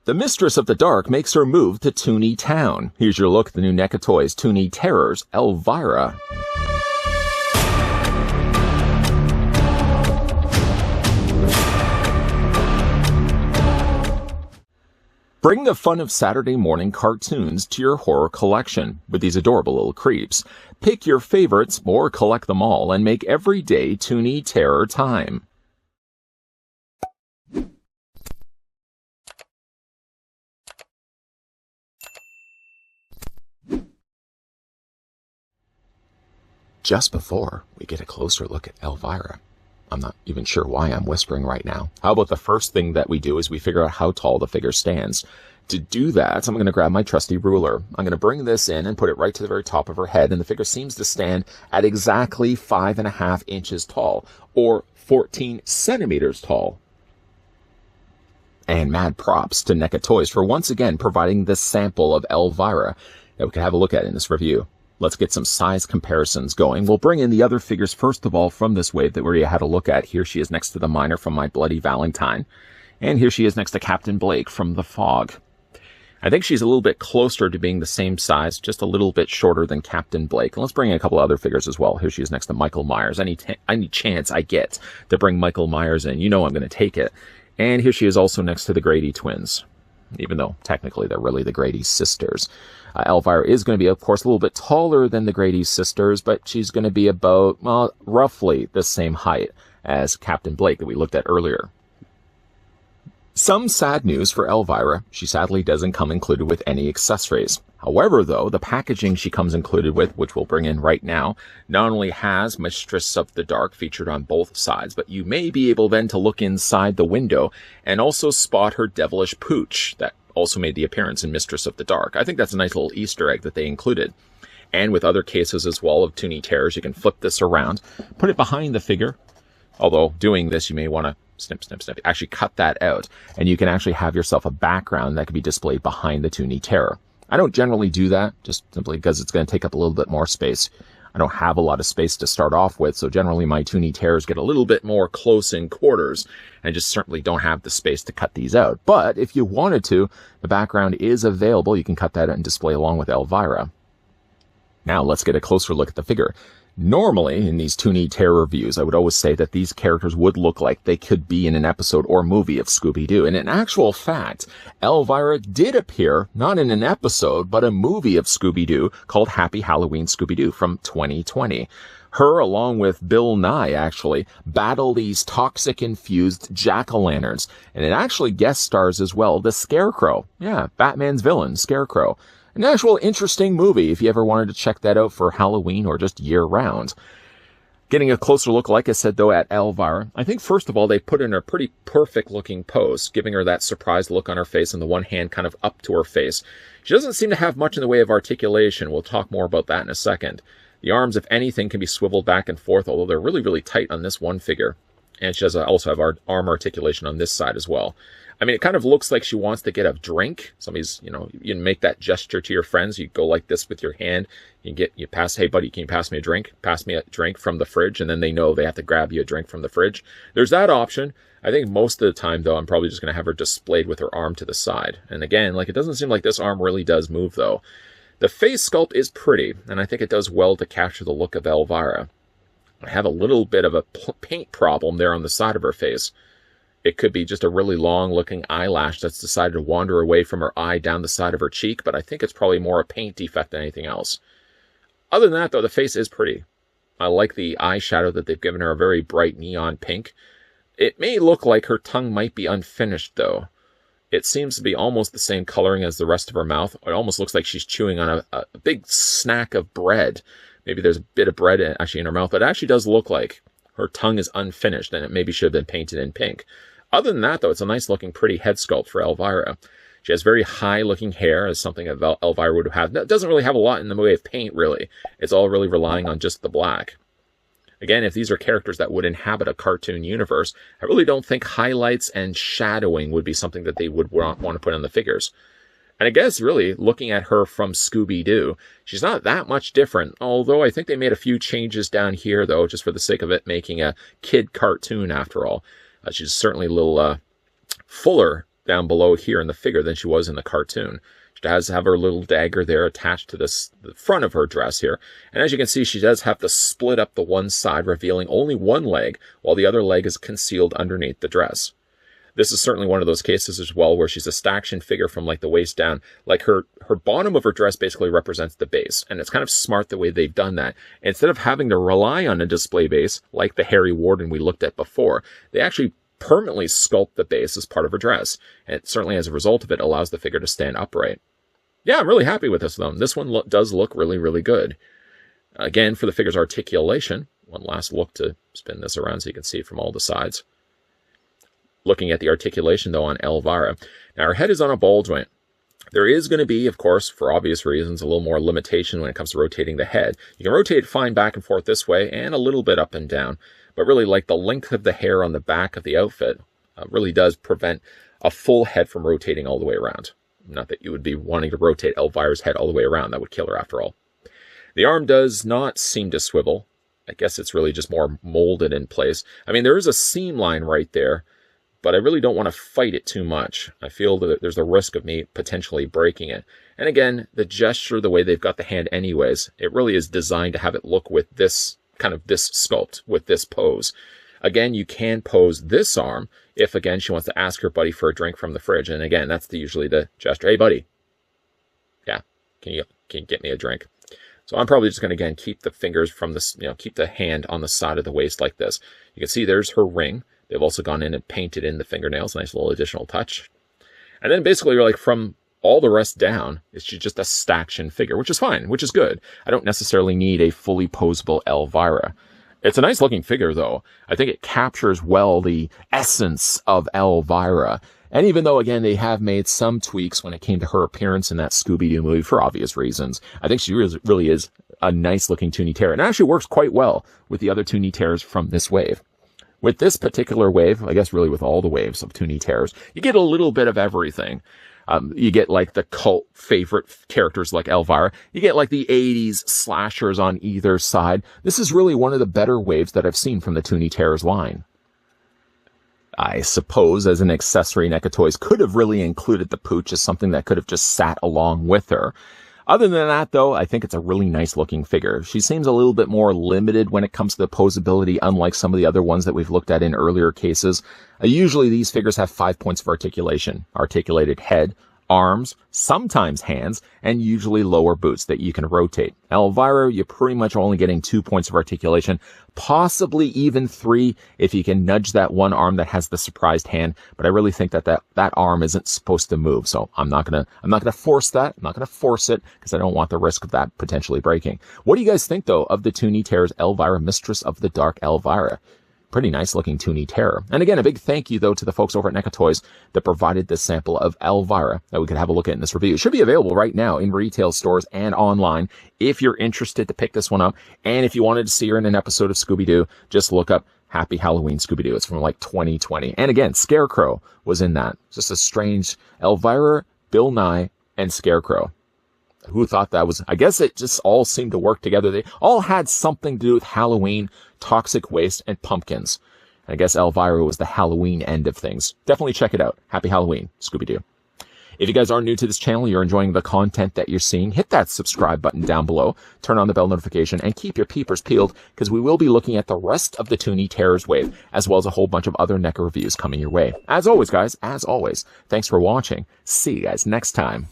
The Mistress of the Dark makes her move to Toony Town. Here's your look at the new NECA Toys Toony Terrors, Elvira. Bring the fun of Saturday morning cartoons to your horror collection with these adorable little creeps. Pick your favorites or collect them all and make every day Toony Terror time. Just before we get a closer look at Elvira, I'm not even sure why I'm whispering right now. How about the first thing that we do is we figure out how tall the figure stands. To do that, I'm going to grab my trusty ruler. I'm going to bring this in and put it right to the very top of her head, and the figure seems to stand at exactly 5.5 inches tall, or 14 centimeters tall. And mad props to NECA Toys for once again providing this sample of Elvira that we can have a look at in this review. Let's get some size comparisons going. We'll bring in the other figures first of all from this wave that we already had a look at. Here she is next to the Miner from My Bloody Valentine. And here she is next to Captain Blake from The Fog. I think she's a little bit closer to being the same size, just a little bit shorter than Captain Blake. And let's bring in a couple other figures as well. Here she is next to Michael Myers. Any chance I get to bring Michael Myers in, you know I'm going to take it. And here she is also next to the Grady twins, even though technically they're really the Grady sisters. Elvira is going to be, of course, a little bit taller than the Grady sisters, but she's going to be about, well, roughly the same height as Captain Blake that we looked at earlier. Some sad news for Elvira. She sadly doesn't come included with any accessories. However, though, the packaging she comes included with, which we'll bring in right now, not only has Mistress of the Dark featured on both sides, but you may be able then to look inside the window and also spot her devilish pooch that also made the appearance in Mistress of the Dark. I think that's a nice little Easter egg that they included. And with other cases as well of Toony Terrors, you can flip this around, put it behind the figure. Although doing this, you may want to snip, actually cut that out. And you can actually have yourself a background that can be displayed behind the Toony Terror. I don't generally do that, just simply because it's going to take up a little bit more space. I don't have a lot of space to start off with, so generally my Toony Terrors get a little bit more close in quarters, and just certainly don't have the space to cut these out. But if you wanted to, the background is available. You can cut that out and display along with Elvira. Now let's get a closer look at the figure. Normally, in these Toony Terror reviews, I would always say that these characters would look like they could be in an episode or movie of Scooby-Doo. And in actual fact, Elvira did appear, not in an episode, but a movie of Scooby-Doo called Happy Halloween Scooby-Doo from 2020. Her, along with Bill Nye, actually, battle these toxic-infused jack-o'-lanterns. And it actually guest stars as well the Scarecrow. Yeah, Batman's villain, Scarecrow. An actual interesting movie if you ever wanted to check that out for Halloween or just year-round. Getting a closer look, like I said, though, at Elvira, I think, first of all, they put in a pretty perfect-looking pose, giving her that surprised look on her face and the one hand kind of up to her face. She doesn't seem to have much in the way of articulation. We'll talk more about that in a second. The arms, if anything, can be swiveled back and forth, although they're really, really tight on this one figure. And she does also have arm articulation on this side as well. I mean, it kind of looks like she wants to get a drink. Somebody's, you make that gesture to your friends. You go like this with your hand. You pass, hey buddy, can you pass me a drink? Pass me a drink from the fridge. And then they know they have to grab you a drink from the fridge. There's that option. I think most of the time, though, I'm probably just going to have her displayed with her arm to the side. And again, it doesn't seem like this arm really does move, though. The face sculpt is pretty, and I think it does well to capture the look of Elvira. I have a little bit of a paint problem there on the side of her face. It could be just a really long-looking eyelash that's decided to wander away from her eye down the side of her cheek, but I think it's probably more a paint defect than anything else. Other than that, though, the face is pretty. I like the eyeshadow that they've given her, a very bright neon pink. It may look like her tongue might be unfinished, though. It seems to be almost the same coloring as the rest of her mouth. It almost looks like she's chewing on a big snack of bread. Maybe there's a bit of bread actually in her mouth, but it actually does look like her tongue is unfinished, and it maybe should have been painted in pink. Other than that, though, it's a nice-looking, pretty head sculpt for Elvira. She has very high-looking hair, as something that Elvira would have had. That doesn't really have a lot in the way of paint, really. It's all really relying on just the black. Again, if these are characters that would inhabit a cartoon universe, I really don't think highlights and shadowing would be something that they would want to put on the figures. And I guess, really, looking at her from Scooby-Doo, she's not that much different, although I think they made a few changes down here, though, just for the sake of it making a kid cartoon, after all. She's certainly a little fuller down below here in the figure than she was in the cartoon. She does have her little dagger there attached to the front of her dress here. And as you can see, she does have to split up the one side, revealing only one leg, while the other leg is concealed underneath the dress. This is certainly one of those cases as well where she's a staction figure from like the waist down. Like her bottom of her dress basically represents the base. And it's kind of smart the way they've done that. Instead of having to rely on a display base like the Harry Warden we looked at before, they actually permanently sculpt the base as part of her dress. And certainly as a result of it allows the figure to stand upright. Yeah, I'm really happy with this though. This one does look really, really good. Again, for the figure's articulation, one last look to spin this around so you can see it from all the sides. Looking at the articulation though on Elvira. Now her head is on a ball joint. There is going to be, of course, for obvious reasons, a little more limitation when it comes to rotating the head. You can rotate fine back and forth this way and a little bit up and down. But really, like the length of the hair on the back of the outfit really does prevent a full head from rotating all the way around. Not that you would be wanting to rotate Elvira's head all the way around. That would kill her after all. The arm does not seem to swivel. I guess it's really just more molded in place. I mean, there is a seam line right there, but I really don't want to fight it too much. I feel that there's a risk of me potentially breaking it. And again, the gesture, the way they've got the hand anyways, it really is designed to have it look with this kind of this sculpt, with this pose. Again, you can pose this arm if, again, she wants to ask her buddy for a drink from the fridge. And again, that's usually the gesture. Hey, buddy. Yeah, can you get me a drink? So I'm probably just going to, again, keep the fingers from this, keep the hand on the side of the waist like this. You can see there's her ring. They've also gone in and painted in the fingernails. Nice little additional touch. And then basically, you're like, from all the rest down, it's just a staction figure, which is fine, which is good. I don't necessarily need a fully posable Elvira. It's a nice looking figure, though. I think it captures well the essence of Elvira. And even though, again, they have made some tweaks when it came to her appearance in that Scooby-Doo movie for obvious reasons, I think she really is a nice looking Toony Terror. And it actually works quite well with the other Toony Terrors from this wave. With this particular wave, I guess really with all the waves of Toony Terrors, you get a little bit of everything. You get like the cult favorite characters like Elvira. You get like the 80s slashers on either side. This is really one of the better waves that I've seen from the Toony Terrors line. I suppose as an accessory, NECA Toys could have really included the pooch as something that could have just sat along with her. Other than that, though, I think it's a really nice looking figure. She seems a little bit more limited when it comes to the posability, unlike some of the other ones that we've looked at in earlier cases. Usually these figures have 5 points of articulation: articulated head, arms, sometimes hands, and usually lower boots that you can rotate. Elvira, you're pretty much only getting 2 points of articulation, possibly even 3 if you can nudge that one arm that has the surprised hand. But I really think that arm isn't supposed to move, so I'm not gonna force that. I'm not gonna force it because I don't want the risk of that potentially breaking. What do you guys think though of the Toony Terrors Elvira, Mistress of the Dark Elvira? Pretty nice looking Toony Terror. And again, a big thank you though to the folks over at NECA Toys that provided this sample of Elvira that we could have a look at in this review. It should be available right now in retail stores and online if you're interested to pick this one up. And if you wanted to see her in an episode of Scooby-Doo, just look up Happy Halloween Scooby-Doo. It's from like 2020. And again, Scarecrow was in that. Just a strange Elvira, Bill Nye, and Scarecrow. Who thought that was... I guess it just all seemed to work together. They all had something to do with Halloween, toxic waste, and pumpkins. I guess Elvira was the Halloween end of things. Definitely check it out. Happy Halloween, Scooby-Doo. If you guys are new to this channel, you're enjoying the content that you're seeing, hit that subscribe button down below, turn on the bell notification, and keep your peepers peeled, because we will be looking at the rest of the Toony Terrors wave, as well as a whole bunch of other NECA reviews coming your way. As always, guys, thanks for watching. See you guys next time.